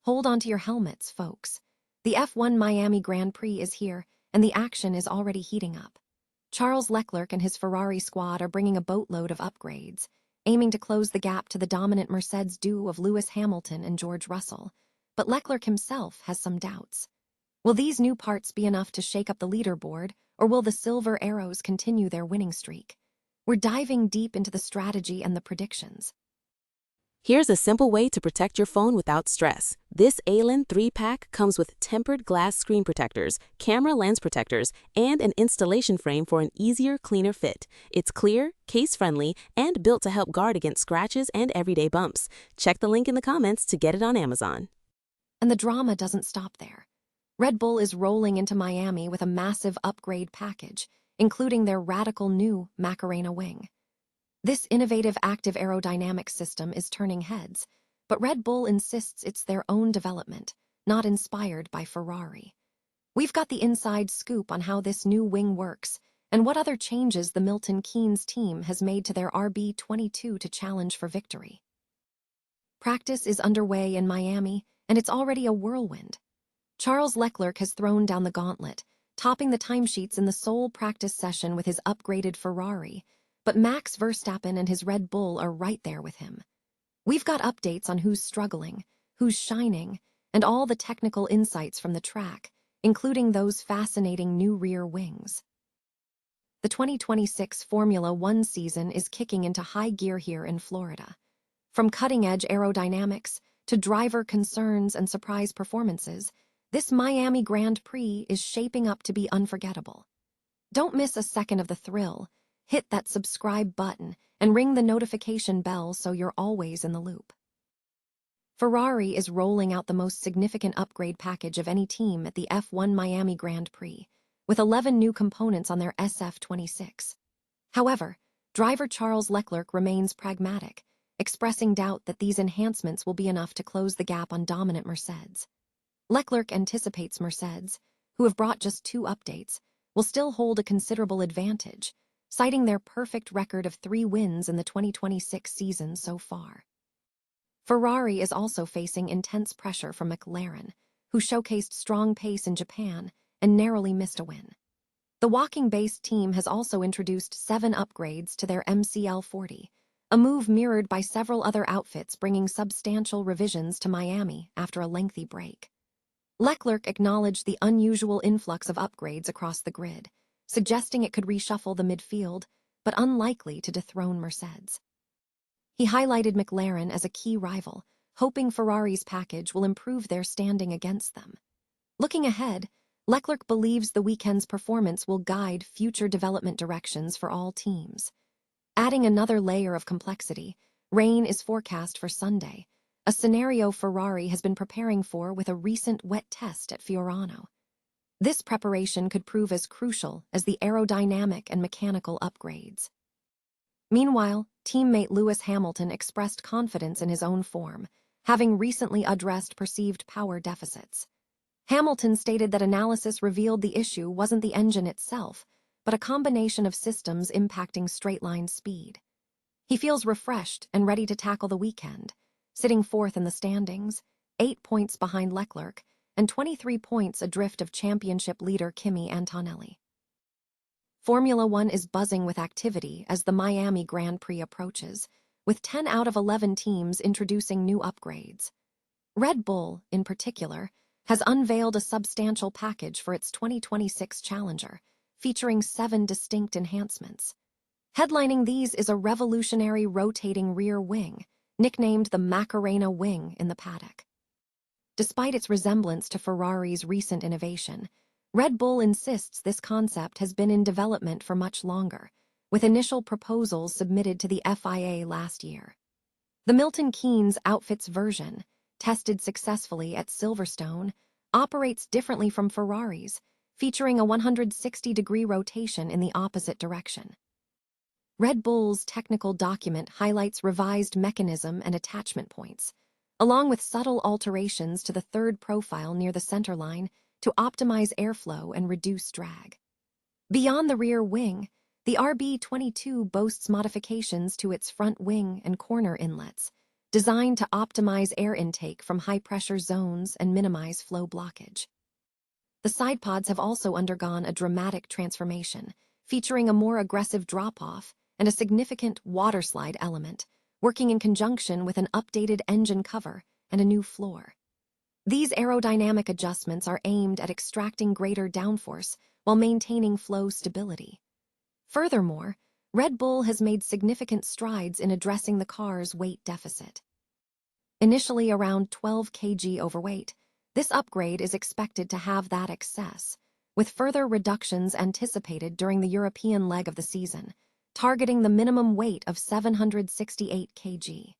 Hold onto your helmets, folks. The F1 Miami Grand Prix is here, and the action is already heating up. Charles Leclerc and his Ferrari squad are bringing a boatload of upgrades, aiming to close the gap to the dominant Mercedes duo of Lewis Hamilton and George Russell. But Leclerc himself has some doubts. Will these new parts be enough to shake up the leaderboard, or will the Silver Arrows continue their winning streak? We're diving deep into the strategy and the predictions. Here's a simple way to protect your phone without stress. This ALEN 3-pack comes with tempered glass screen protectors, camera lens protectors, and an installation frame for an easier, cleaner fit. It's clear, case-friendly, and built to help guard against scratches and everyday bumps. Check the link in the comments to get it on Amazon. And the drama doesn't stop there. Red Bull is rolling into Miami with a massive upgrade package, including their radical new Macarena wing. This innovative active aerodynamic system is turning heads, but Red Bull insists it's their own development, not inspired by Ferrari. We've got the inside scoop on how this new wing works and what other changes the Milton Keynes team has made to their RB22 to challenge for victory. Practice is underway in Miami, and it's already a whirlwind. Charles Leclerc has thrown down the gauntlet, topping the timesheets in the sole practice session with his upgraded Ferrari, but Max Verstappen and his Red Bull are right there with him. We've got updates on who's struggling, who's shining, and all the technical insights from the track, including those fascinating new rear wings. The 2026 Formula One season is kicking into high gear here in Florida. From cutting-edge aerodynamics to driver concerns and surprise performances, this Miami Grand Prix is shaping up to be unforgettable. Don't miss a second of the thrill. Hit that subscribe button and ring the notification bell so you're always in the loop. Ferrari is rolling out the most significant upgrade package of any team at the F1 Miami Grand Prix, with 11 new components on their SF26. However, driver Charles Leclerc remains pragmatic, expressing doubt that these enhancements will be enough to close the gap on dominant Mercedes. Leclerc anticipates Mercedes, who have brought just 2 updates, will still hold a considerable advantage, citing their perfect record of 3 wins in the 2026 season so far. Ferrari is also facing intense pressure from McLaren, who showcased strong pace in Japan and narrowly missed a win. The walking-based team has also introduced 7 upgrades to their MCL40, a move mirrored by several other outfits bringing substantial revisions to Miami after a lengthy break. Leclerc acknowledged the unusual influx of upgrades across the grid, suggesting it could reshuffle the midfield, but unlikely to dethrone Mercedes. He highlighted McLaren as a key rival, hoping Ferrari's package will improve their standing against them. Looking ahead, Leclerc believes the weekend's performance will guide future development directions for all teams. Adding another layer of complexity, rain is forecast for Sunday, a scenario Ferrari has been preparing for with a recent wet test at Fiorano. This preparation could prove as crucial as the aerodynamic and mechanical upgrades. Meanwhile, teammate Lewis Hamilton expressed confidence in his own form, having recently addressed perceived power deficits. Hamilton stated that analysis revealed the issue wasn't the engine itself, but a combination of systems impacting straight-line speed. He feels refreshed and ready to tackle the weekend, sitting 4th in the standings, 8 points behind Leclerc, and 23 points adrift of championship leader Kimi Antonelli. Formula One is buzzing with activity as the Miami Grand Prix approaches, with 10 out of 11 teams introducing new upgrades. Red Bull, in particular, has unveiled a substantial package for its 2026 Challenger, featuring 7 distinct enhancements. Headlining these is a revolutionary rotating rear wing, nicknamed the Macarena wing in the paddock. Despite its resemblance to Ferrari's recent innovation, Red Bull insists this concept has been in development for much longer, with initial proposals submitted to the FIA last year. The Milton Keynes outfit's version, tested successfully at Silverstone, operates differently from Ferrari's, featuring a 160-degree rotation in the opposite direction. Red Bull's technical document highlights revised mechanism and attachment points, along with subtle alterations to the third profile near the centerline to optimize airflow and reduce drag. Beyond the rear wing, the RB22 boasts modifications to its front wing and corner inlets, designed to optimize air intake from high-pressure zones and minimize flow blockage. The side pods have also undergone a dramatic transformation, featuring a more aggressive drop-off and a significant waterslide element, working in conjunction with an updated engine cover and a new floor. These aerodynamic adjustments are aimed at extracting greater downforce while maintaining flow stability. Furthermore, Red Bull has made significant strides in addressing the car's weight deficit. Initially around 12 kg overweight, this upgrade is expected to have that excess, with further reductions anticipated during the European leg of the season, targeting the minimum weight of 768 kg.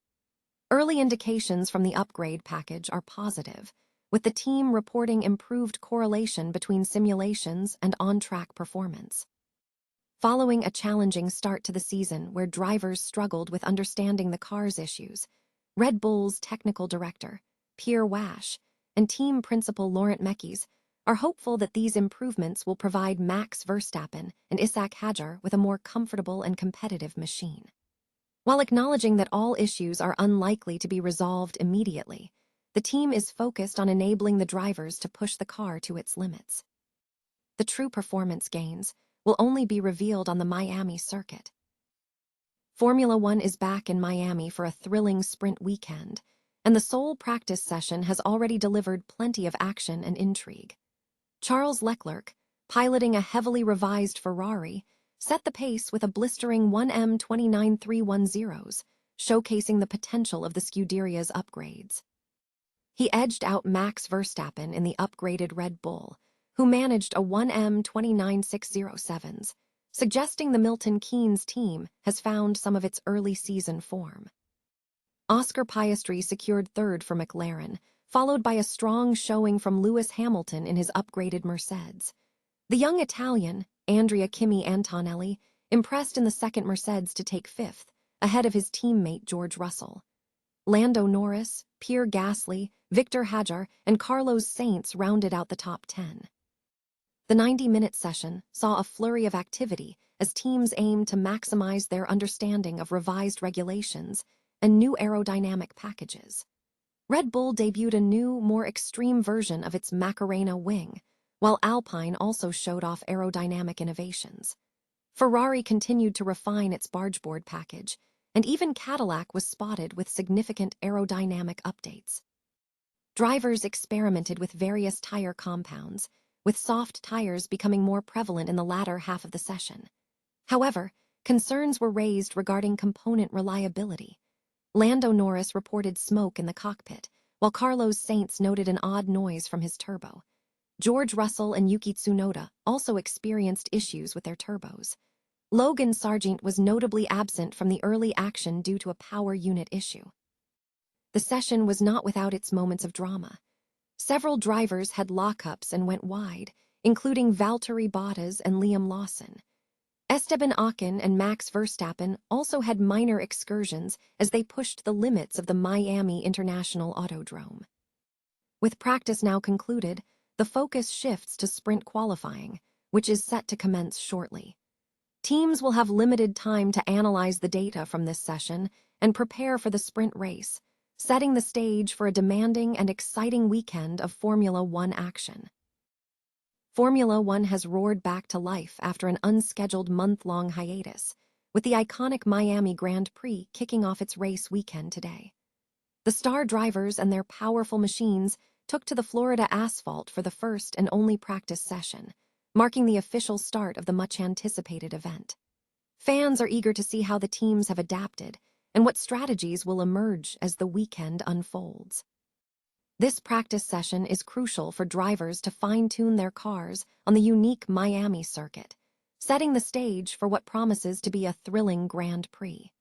Early indications from the upgrade package are positive, with the team reporting improved correlation between simulations and on-track performance. Following a challenging start to the season where drivers struggled with understanding the car's issues, Red Bull's technical director, Pierre Wash, and team principal Laurent Mekies are hopeful that these improvements will provide Max Verstappen and Isaac Hadjar with a more comfortable and competitive machine. While acknowledging that all issues are unlikely to be resolved immediately, the team is focused on enabling the drivers to push the car to its limits. The true performance gains will only be revealed on the Miami circuit. Formula One is back in Miami for a thrilling sprint weekend, and the sole practice session has already delivered plenty of action and intrigue. Charles Leclerc, piloting a heavily revised Ferrari, set the pace with a blistering 1M29310s, showcasing the potential of the Scuderia's upgrades. He edged out Max Verstappen in the upgraded Red Bull, who managed a 1M29607s, suggesting the Milton Keynes team has found some of its early season form. Oscar Piastri secured third for McLaren, followed by a strong showing from Lewis Hamilton in his upgraded Mercedes. The young Italian, Andrea Kimi Antonelli, impressed in the second Mercedes to take fifth, ahead of his teammate George Russell. Lando Norris, Pierre Gasly, Victor Hadjar, and Carlos Sainz rounded out the top 10. The 90-minute session saw a flurry of activity as teams aimed to maximize their understanding of revised regulations and new aerodynamic packages. Red Bull debuted a new, more extreme version of its Macarena wing, while Alpine also showed off aerodynamic innovations. Ferrari continued to refine its bargeboard package, and even Cadillac was spotted with significant aerodynamic updates. Drivers experimented with various tire compounds, with soft tires becoming more prevalent in the latter half of the session. However, concerns were raised regarding component reliability. Lando Norris reported smoke in the cockpit, while Carlos Sainz noted an odd noise from his turbo. George Russell and Yuki Tsunoda also experienced issues with their turbos. Logan Sargent was notably absent from the early action due to a power unit issue. The session was not without its moments of drama. Several drivers had lockups and went wide, including Valtteri Bottas and Liam Lawson. Esteban Ocon and Max Verstappen also had minor excursions as they pushed the limits of the Miami International Autodrome. With practice now concluded, the focus shifts to sprint qualifying, which is set to commence shortly. Teams will have limited time to analyze the data from this session and prepare for the sprint race, setting the stage for a demanding and exciting weekend of Formula One action. Formula One has roared back to life after an unscheduled month-long hiatus, with the iconic Miami Grand Prix kicking off its race weekend today. The star drivers and their powerful machines took to the Florida asphalt for the first and only practice session, marking the official start of the much-anticipated event. Fans are eager to see how the teams have adapted and what strategies will emerge as the weekend unfolds. This practice session is crucial for drivers to fine-tune their cars on the unique Miami circuit, setting the stage for what promises to be a thrilling Grand Prix.